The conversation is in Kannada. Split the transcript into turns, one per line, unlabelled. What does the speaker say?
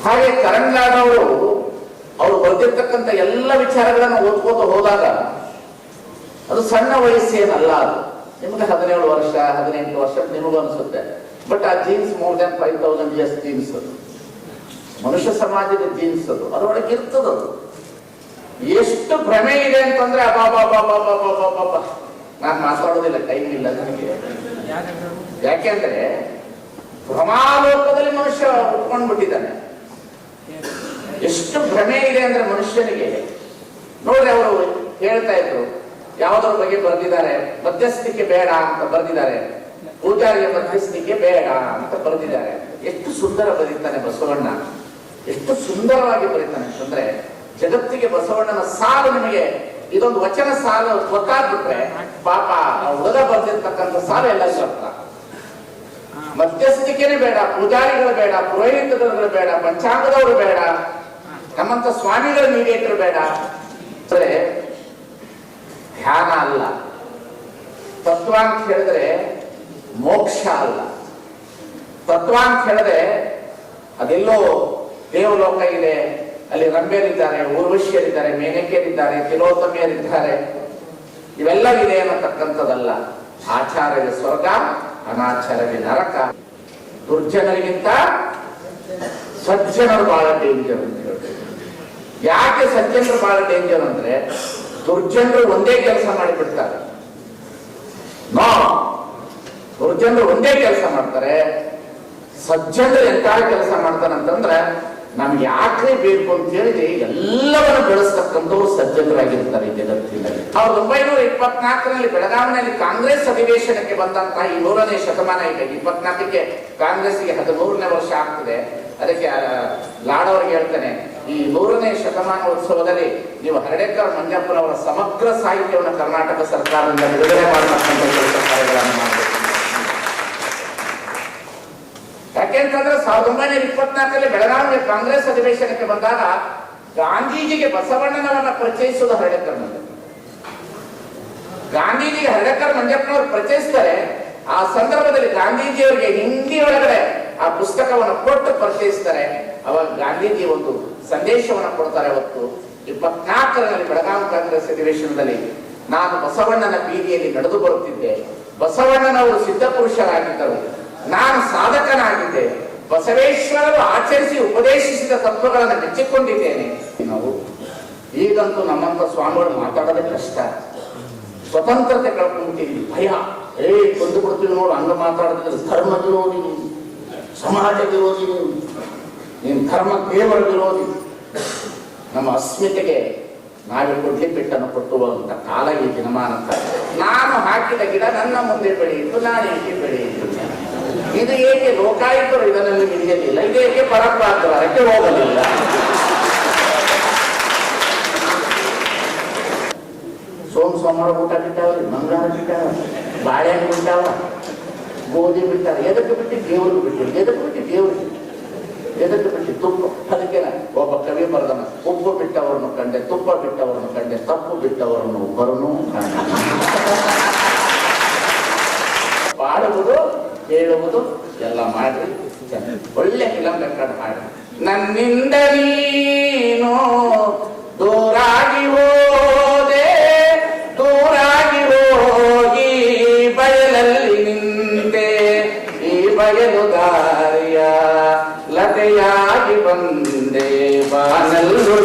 ಹಾಗೆ ಕರಂಗಾದವರು ಅವರು ಬರೆದಿರ್ತಕ್ಕಂಥ ಎಲ್ಲ ವಿಚಾರಗಳನ್ನು ಓದ್ಕೋತ ಹೋದಾಗ ಅದು ಸಣ್ಣ ವಯಸ್ಸೇನಲ್ಲ. ಅದು ನಿಮಗೆ 17 ವರ್ಷ 18 ವರ್ಷ ನಿಮಗೂ ಅನಿಸುತ್ತೆ. ಬಟ್ ಆ jeans more than 5000 years jeans, ಅದು ಮನುಷ್ಯ ಸಮಾಜದ ಜೀನ್ಸ್, ಅದರೊಳಗೆ ಇರ್ತದದು. ಎಷ್ಟು ಭ್ರಮೆ ಇದೆ ಅಂತಂದ್ರೆ ಅಬಾಬಾಬಾಬಾಬಾಬಾಬಾಬ, ನಾನು ಮಾತಾಡೋದಿಲ್ಲ, ಟೈಮ್ ಇಲ್ಲ ನನಗೆ. ಯಾಕೆಂದ್ರೆ ಭ್ರಮಾಲೋಕದಲ್ಲಿ ಮನುಷ್ಯ ಉಟ್ಕೊಂಡ್ಬಿಟ್ಟಿದ್ದಾನೆ. ಎಷ್ಟು ಭ್ರಮೆ ಇದೆ ಅಂದ್ರೆ ಮನುಷ್ಯನಿಗೆ. ನೋಡ್ರಿ, ಅವರು ಹೇಳ್ತಾ ಇದ್ರು, ಯಾವುದರ ಬಗ್ಗೆ ಬರೆದಿದ್ದಾರೆ, ಮಧ್ಯಸ್ಥಿಕೆ ಬೇಡ ಅಂತ ಬರೆದಿದ್ದಾರೆ, ಪೂಜಾರಿಗೆ ಮಧ್ಯಸ್ಥಿಕೆ ಬೇಡ ಅಂತ ಬರೆದಿದ್ದಾರೆ. ಎಷ್ಟು ಸುಂದರ ಬರೀತಾನೆ ಬಸವಣ್ಣ, ಎಷ್ಟು ಸುಂದರವಾಗಿ ಬರೀತಾನೆ ಅಂತಂದ್ರೆ, ಜಗತ್ತಿಗೆ ಬಸವಣ್ಣನ ಸಾಲು ನಿಮಗೆ ಇದೊಂದು ವಚನ ಸಾಲು ಗೊತ್ತಾಗ್ಬಿಟ್ರೆ ಪಾಪ ಹುಡುಗ ಬರ್ದಿರ್ತಕ್ಕಂಥ ಸಾಲು ಎಲ್ಲ ಅರ್ಥ. ಮಧ್ಯಸ್ಥಿಕೆನೇ ಬೇಡ, ಪೂಜಾರಿಗಳು ಬೇಡ, ಪುರೋಹಿತಗಳು ಬೇಡ, ಪಂಚಾಂಗದವರು ಬೇಡ, ನಮ್ಮಂತ ಸ್ವಾಮಿಗಳ ಮೀಡಿಯೇಟರ್ ಬೇಡ. ಅಂದ್ರೆ ಧ್ಯಾನ ಅಲ್ಲ, ತತ್ವ ಅಂತ ಹೇಳಿದ್ರೆ ಮೋಕ್ಷ ಅಲ್ಲ. ತತ್ವ ಅಂತ ಹೇಳಿದ್ರೆ ಅದೆಲ್ಲೋ ದೇವಲೋಕ ಇದೆ, ಅಲ್ಲಿ ರಂಭೆಯರಿದ್ದಾರೆ, ಊರ್ವಶಿಯರಿದ್ದಾರೆ, ಮೇನಕೆಯರಿದ್ದಾರೆ, ತಿಲೋತ್ತಮೆಯರಿದ್ದಾರೆ, ಇವೆಲ್ಲವಿದೆ ಅನ್ನತಕ್ಕಂಥದ್ದಲ್ಲ. ಆಚಾರವೇ ಸ್ವರ್ಗ, ಅನಾಚಾರವೇ ನರಕ. ದುರ್ಜನರಿಗಿಂತ ಸಜ್ಜನರು ಬಹಳ ಡೇಂಜರ್ ಅಂತ ಹೇಳ್ತಾರೆ. ಯಾಕೆ ಸಜ್ಜನರು ಬಹಳ ಡೇಂಜರ್ ಅಂದ್ರೆ, ದುರ್ಜನರು ಒಂದೇ ಕೆಲಸ ಮಾಡಿಬಿಡ್ತಾರೆ. ದುರ್ಜನರು ಒಂದೇ ಕೆಲಸ ಮಾಡ್ತಾರೆ, ಸಜ್ಜನರು ಎಂತ ಕೆಲಸ ಮಾಡ್ತಾನೆ ಅಂತಂದ್ರೆ, ನಮ್ಗೆ ಯಾಕ್ರೆ ಬೇಕು ಅಂತ ಹೇಳಿ ಎಲ್ಲವನ್ನು ಬೆಳೆಸ್ತಕ್ಕಂಥವ್ರು ಸಜ್ಜನರಾಗಿರ್ತಾರೆ ಈ ಜಗತ್ತಿನಲ್ಲಿ. 1924ರಲ್ಲಿ ಬೆಳಗಾವಿನಲ್ಲಿ ಕಾಂಗ್ರೆಸ್ ಅಧಿವೇಶನಕ್ಕೆ ಬಂದಂತಹ ಈ 100ನೇ ಶತಮಾನ ಇದೆ. 24ಕ್ಕೆ ಕಾಂಗ್ರೆಸ್ಗೆ 13ನೇ ವರ್ಷ ಆಗ್ತದೆ. ಅದಕ್ಕೆ ಲಾಡವರಿಗೆ ಹೇಳ್ತಾನೆ, ಈ 100ನೇ ಶತಮಾನೋತ್ಸವದಲ್ಲಿ ನೀವು ಹರ್ಡೇಕರ್ ಮಂಜಪ್ಪನವರ ಸಮಗ್ರ ಸಾಹಿತ್ಯವನ್ನು ಕರ್ನಾಟಕ ಸರ್ಕಾರದಿಂದ ಬಿಡುಗಡೆ ಮಾಡತಕ್ಕಂಥ ಕೆಲಸ ಕಾರ್ಯಗಳನ್ನು ಮಾಡಬೇಕು. ಯಾಕೆಂತಂದ್ರೆ 1924ರಲ್ಲಿ ಬೆಳಗಾವಿಯ ಕಾಂಗ್ರೆಸ್ ಅಧಿವೇಶನಕ್ಕೆ ಬಂದಾಗ ಗಾಂಧೀಜಿಗೆ ಬಸವಣ್ಣನವನ್ನ ಪರಿಚಯಿಸುವುದು ಹರ್ಡೇಕರ್ ಮಂಜಪ್ಪ. ಗಾಂಧೀಜಿಗೆ ಹರ್ಡೇಕರ್ ಮಂಜಪ್ಪನವರು ಪರಿಚಯಿಸ್ತಾರೆ. ಆ ಸಂದರ್ಭದಲ್ಲಿ ಗಾಂಧೀಜಿಯವರಿಗೆ ಹಿಂದಿ ಒಳಗಡೆ ಆ ಪುಸ್ತಕವನ್ನು ಕೊಟ್ಟು ಪರಿಚಯಿಸ್ತಾರೆ. ಅವಾಗ ಗಾಂಧೀಜಿ ಒಂದು ಸಂದೇಶವನ್ನು ಕೊಡ್ತಾರೆ. ಅವತ್ತು 24ರಲ್ಲಿ ಬೆಳಗಾವಿ ಕಾಂಗ್ರೆಸ್ ಅಧಿವೇಶನದಲ್ಲಿ ನಾನು ಬಸವಣ್ಣನ ಬೀದಿಯಲ್ಲಿ ನಡೆದು ಬರುತ್ತಿದ್ದೆ. ಬಸವಣ್ಣನವರು ಸಿದ್ಧ ಪುರುಷರಾಗಿದ್ದರು, ನಾನು ಸಾಧಕನಾಗಿದ್ದೆ. ಬಸವೇಶ್ವರರು ಆಚರಿಸಿ ಉಪದೇಶಿಸಿದ ತತ್ವಗಳನ್ನು ಮೆಚ್ಚಿಕೊಂಡಿದ್ದೇನೆ. ನಾವು ಈಗಂತೂ ನಮ್ಮಂತ ಸ್ವಾಮಿಗಳು ಮಾತಾಡೋದೇ ಕಷ್ಟ. ಸ್ವತಂತ್ರತೆ ಕಳ್ಕೊಂಡ್ಬಿಟ್ಟಿದ್ವಿ, ಭಯ. ಕೊಂದು ಕೊಡ್ತೀವಿ ನೋಡು, ಹಂಗ ಮಾತಾಡಿದ್ರೆ ಧರ್ಮ ವಿರೋಧಿ, ಸಮಾಜ ವಿರೋಧಿ, ನೀನು ಧರ್ಮ ಕೇವಲ ವಿರೋಧಿ. ನಮ್ಮ ಅಸ್ಮಿತೆಗೆ ನಾವೇ ಕೊಡ್ಲಿ ಪೆಟ್ಟನ್ನು ಕೊಟ್ಟುವಂತ ಕಾಲ ಈ ದಿನಮಾನ. ನಾನು ಹಾಕಿದ ಗಿಡ ನನ್ನ ಮುಂದೆ ಬೆಳೆಯಿತು, ನಾನು ಏಕೆ ಬೆಳೆಯಿತು? ಇದು ಏಕೆ ಲೋಕಾಯುಕ್ತರು ಇದರಲ್ಲಿ ಹಿಡಿಯಲಿಲ್ಲ? ಇದೇಕೆ ಪರಪ್ರಾಂತರಕ್ಕೆ ಹೋಗಲಿಲ್ಲ? ಸೋಮವಾರ ಊಟ ಬಿಟ್ಟಾವ್ರಿ, ಮಂಗಳವಾರ ಬಿಟ್ಟಾವ, ಬಾಳೆಹಣ್ಣು ಬಿಟ್ಟಾವ, ಗೋಧಿ ಬಿಟ್ಟಾರ. ಎದಕ್ಕೆ ಬಿಟ್ಟು ದೇವ್ರಿಗೆ ಬಿಟ್ಟು, ಎದಕ್ಕೆ ಬಿಟ್ಟು ದೇವ್ರಿಗೆ, ಎದಕ್ಕೆ ಬಿಟ್ಟು ತುಪ್ಪ. ಅದಕ್ಕೆ ಒಬ್ಬ ಕವಿ ಬರೆದನ, ಉಪ್ಪು ಬಿಟ್ಟವರನ್ನು ಕಂಡೆ, ತುಪ್ಪ ಬಿಟ್ಟವರನ್ನು ಕಂಡೆ, ತಪ್ಪು ಬಿಟ್ಟವರನ್ನು ಒಬ್ಬರನ್ನು ಕಂಡೆ. ಪಾಡುವುದು ಹೇಳುವುದು ಎಲ್ಲ ಮಾಡ್ರಿ, ಒಳ್ಳೆ ಫಿಲಂ ರೆಕಾರ್ಡ್ ಹಾಡಿ. ನನ್ನಿಂದ ನೀನು ದೂರಾಗಿ ಹೋದೆ, ದೂರಾಗಿ ಹೋಗಿ ಬಯಲಲ್ಲಿ ನಿಂತೆ, ಈ ಬಯಲು ದಾರಿಯ ಲತೆಯಾಗಿ ಬಂದೆ, ಬಾನಲ್ಲು